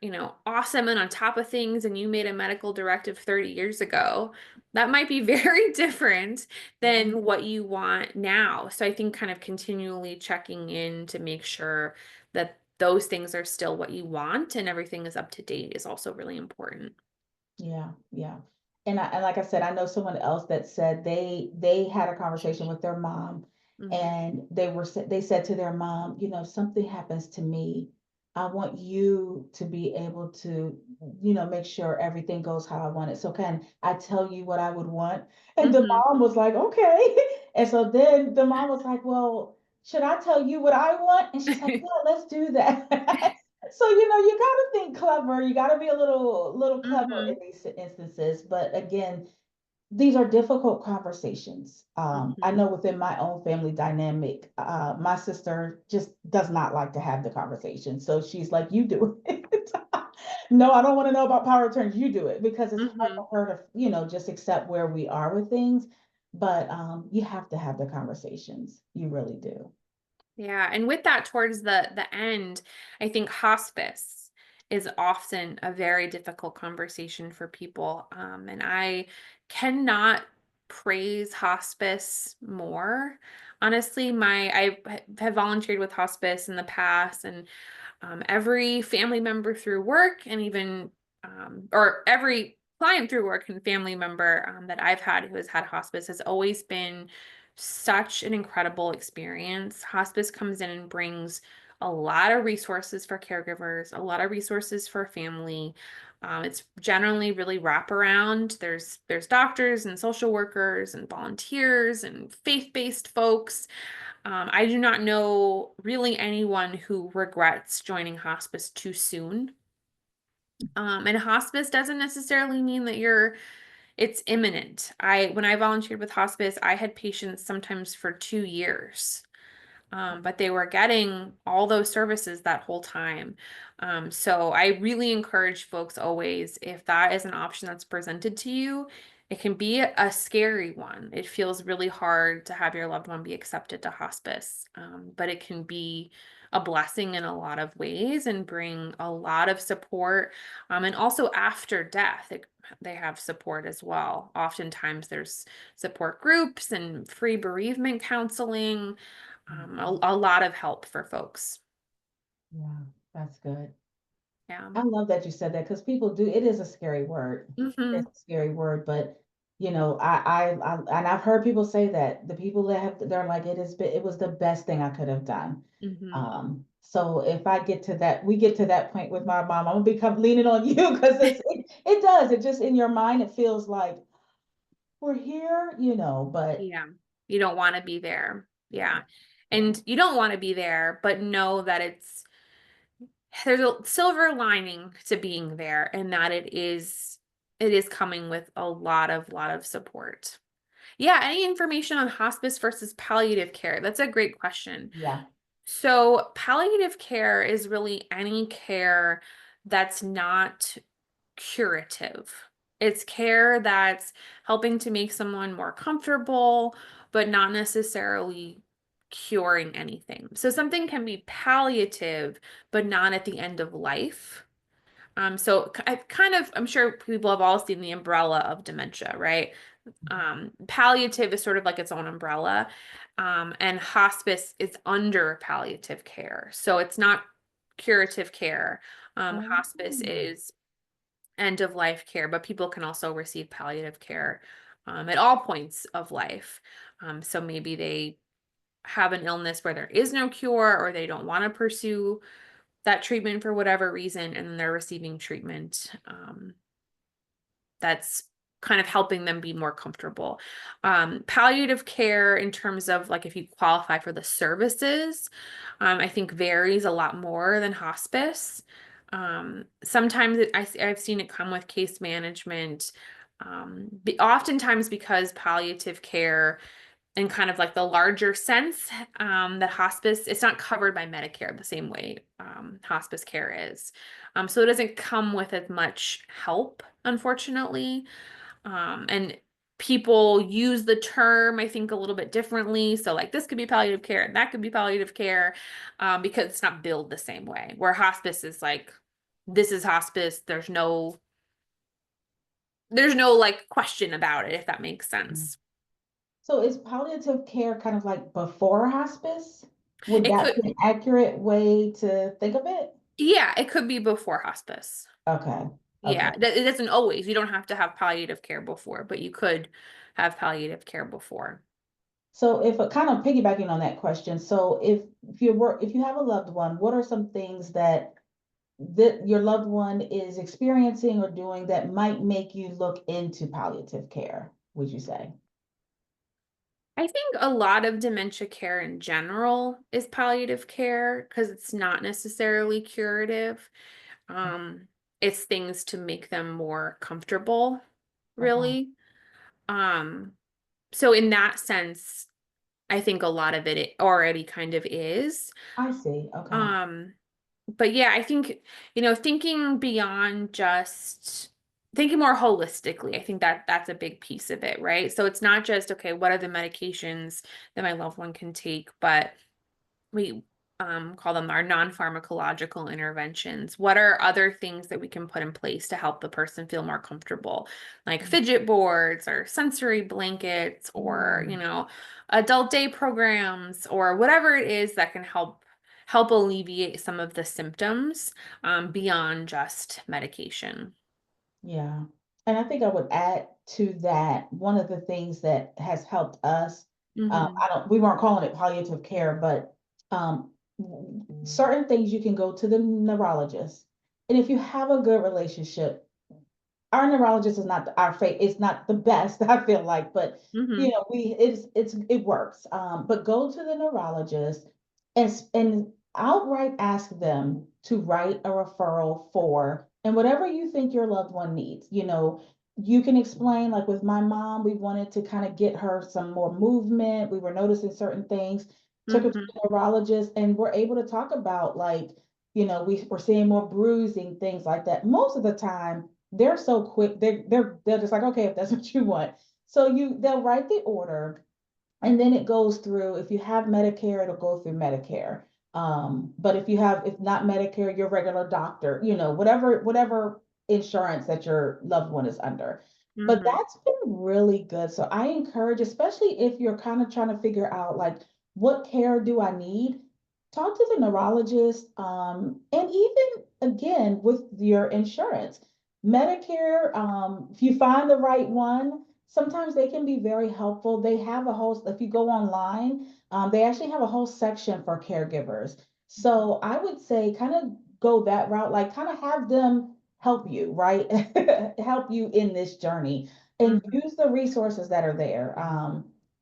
awesome and on top of things and you made a medical directive 30 years ago, that might be very different Yeah, than what you want now. So I think kind of continually checking in to make sure that those things are still what you want and everything is up to date is also really important. yeah, yeah. And like I said, I know someone else that said they had a conversation with their mom, Hmm. and they said to their mom, if something happens to me, I want you to be able to, make sure everything goes how I want it. So can I tell you what I would want? And the Hmm. mom was like, okay. And so then the mom was like, well, should I tell you what I want? And she's like, yeah, let's do that. So, you gotta think clever. You gotta be a little clever in Hmm. these instances. But again, these are difficult conversations. I Hmm. know within my own family dynamic, my sister just does not like to have the conversation. So she's like, you do it. No, I don't want to know about power returns. You do it, because it's hard Hmm. for her to, just accept where we are with things. But you have to have the conversations. You really do. Yeah, and with that towards the end, I think hospice is often a very difficult conversation for people. And I cannot praise hospice more. Honestly, I have volunteered with hospice in the past, and every family member through work and even or every client through work and family member that I've had who has had hospice has always been such an incredible experience. Hospice comes in and brings a lot of resources for caregivers, a lot of resources for family. It's generally really wraparound. There's doctors and social workers and volunteers and faith-based folks. I do not know really anyone who regrets joining hospice too soon. And hospice doesn't necessarily mean that it's imminent. When I volunteered with hospice, I had patients sometimes for 2 years. But they were getting all those services that whole time. So I really encourage folks always, if that is an option that's presented to you, it can be a scary one. It feels really hard to have your loved one be accepted to hospice, but it can be a blessing in a lot of ways and bring a lot of support. And also after death, they have support as well. Oftentimes there's support groups and free bereavement counseling, a lot of help for folks. Yeah, that's good. Yeah. I love that you said that because people do, it is a scary word. Hmm. It's a scary word, but and I've heard people say that the people that have, they're like, it was the best thing I could have done. Hmm. So if I get to that, we get to that point with my mom, I'm gonna become leaning on you because it does, it just in your mind, it feels like we're here, but Yeah. You don't want to be there. yeah, Yeah. yeah, And you don't want to be there, but know that there's a silver lining to being there, and that it is coming with a lot of support. Yeah, any information on hospice versus palliative care? That's a great question. yeah. So, palliative care is really any care that's not curative. It's care that's helping to make someone more comfortable, but not necessarily curing anything. So, something can be palliative, but not at the end of life. I'm sure people have all seen the umbrella of dementia, right? Palliative is sort of like its own umbrella, and hospice is under palliative care. So it's not curative care. Oh, Hospice is end of life care, but people can also receive palliative care at all points of life. So maybe they have an illness where there is no cure, or they don't want to pursue that treatment for whatever reason, and then they're receiving treatment. That's kind of helping them be more comfortable. Palliative care, in terms of like if you qualify for the services, I think varies a lot more than hospice. Sometimes I've seen it come with case management. Oftentimes because palliative care, in kind of like the larger sense, that hospice, it's not covered by Medicare the same way hospice care is. So it doesn't come with as much help, unfortunately. And people use the term, I think, a little bit differently. So like this could be palliative care and that could be palliative care, because it's not billed the same way. Where hospice is like, this is hospice. There's no like question about it, if that makes yeah. sense. So is palliative care kind of like before hospice? Would It that could, be an accurate way to think of it? yeah, it could be before hospice. Okay, Yeah, okay. it doesn't always. You don't have to have palliative care before, but you could have palliative care before. So if kind of piggybacking on that question, so if you have a loved one, what are some things that your loved one is experiencing or doing that might make you look into palliative care, would you say? I think a lot of dementia care in general is palliative care because it's not necessarily curative. Um, it's things to make them more comfortable, Okay, really. Um, so in that sense, I think a lot of it already kind of is. I see. Okay, Um, but yeah, I think, thinking beyond just thinking more holistically, I think that that's a big piece of it, right? So it's not just, okay, what are the medications that my loved one can take, but we call them our non-pharmacological interventions. What are other things that we can put in place to help the person feel more comfortable, like fidget boards or sensory blankets, or mm, adult day programs, or whatever it is that can help alleviate some of the symptoms, beyond just medication. yeah. And I think I would add to that, one of the things that has helped us, Hmm. we weren't calling it palliative care, but certain things you can go to the neurologist. And if you have a good relationship, our neurologist is not our fate, it's not the best, I feel like, but Mm-hmm. it works. But go to the neurologist and outright ask them to write a referral for, and whatever you think your loved one needs. You can explain, like with my mom, we wanted to kind of get her some more movement. We were noticing certain things, took her to Mm-hmm. the neurologist, and we're able to talk about, like, we're seeing more bruising, things like that. Most of the time, they're so quick, they're just like, okay, if that's what you want. So they'll write the order, and then it goes through. If you have Medicare, it'll go through Medicare. But if not Medicare, your regular doctor, whatever insurance that your loved one is under. But Mm-hmm. that's been really good. So I encourage, especially if you're kind of trying to figure out, like, what care do I need? Talk to the neurologist, and even again with your insurance. Medicare, if you find the right one, sometimes they can be very helpful. They have a whole, if you go online, they actually have a whole section for caregivers. So I would say kind of go that route, like kind of have them help you, right? Help you in this journey and Mm-hmm. use the resources that are there.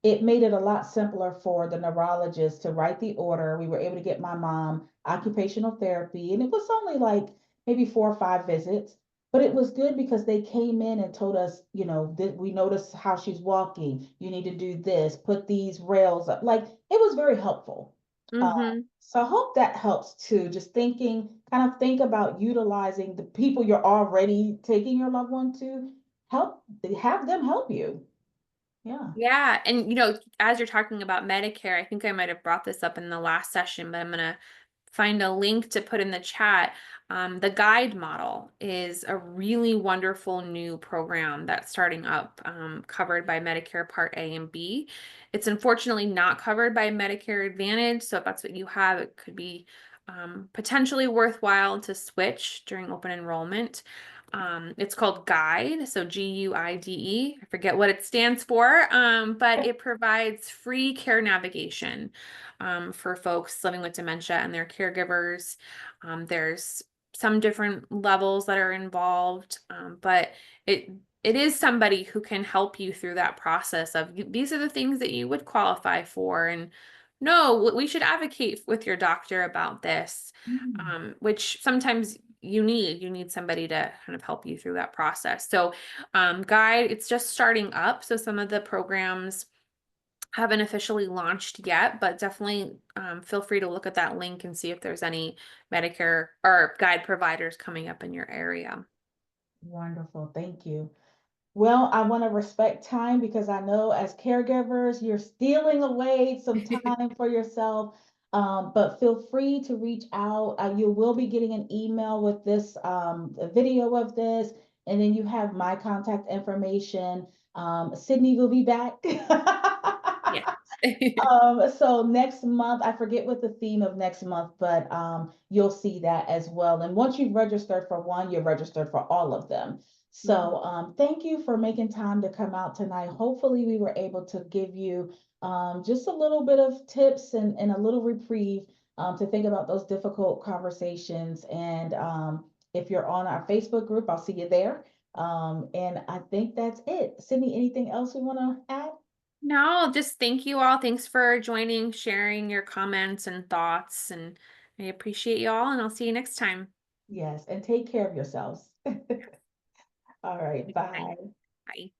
It made it a lot simpler for the neurologist to write the order. We were able to get my mom occupational therapy, and it was only like maybe 4 or 5 visits. But it was good because they came in and told us, that we noticed how she's walking. You need to do this, put these rails up. Like, it was very helpful. Uh, Mm-hmm. so I hope that helps too. Just kind of think about utilizing the people you're already taking your loved one to help, have them help you. Yeah. Yeah, and as you're talking about Medicare, I think I might have brought this up in the last session, but I'm gonna find a link to put in the chat. The guide model is a really wonderful new program that's starting up, covered by Medicare Part A and B. It's unfortunately not covered by Medicare Advantage, so if that's what you have, it could be potentially worthwhile to switch during open enrollment. It's called GUIDE, so GUIDE. I forget what it stands for, but it provides free care navigation for folks living with dementia and their caregivers. There's some different levels that are involved, but it is somebody who can help you through that process of these are the things that you would qualify for, and no, we should advocate with your doctor about this, Mm. which sometimes you need somebody to kind of help you through that process. So guide, it's just starting up, so some of the programs haven't officially launched yet, but definitely feel free to look at that link and see if there's any Medicare or guide providers coming up in your area. Wonderful. Thank you. Well, I want to respect time because I know as caregivers, you're stealing away some time for yourself. But feel free to reach out. You will be getting an email with this, a video of this, and then you have my contact information. Sydney will be back. Yeah. So next month, I forget what the theme of next month, but you'll see that as well. And once you've registered for one, you're registered for all of them. Mhm. So thank you for making time to come out tonight. Hopefully, we were able to give you just a little bit of tips and a little reprieve to think about those difficult conversations. And if you're on our Facebook group, I'll see you there. And I think that's it. Sydney, anything else we want to add? No, just thank you all. Thanks for joining, sharing your comments and thoughts, and I appreciate you all, and I'll see you next time. Yes, and take care of yourselves. All right, Bye. bye. Bye.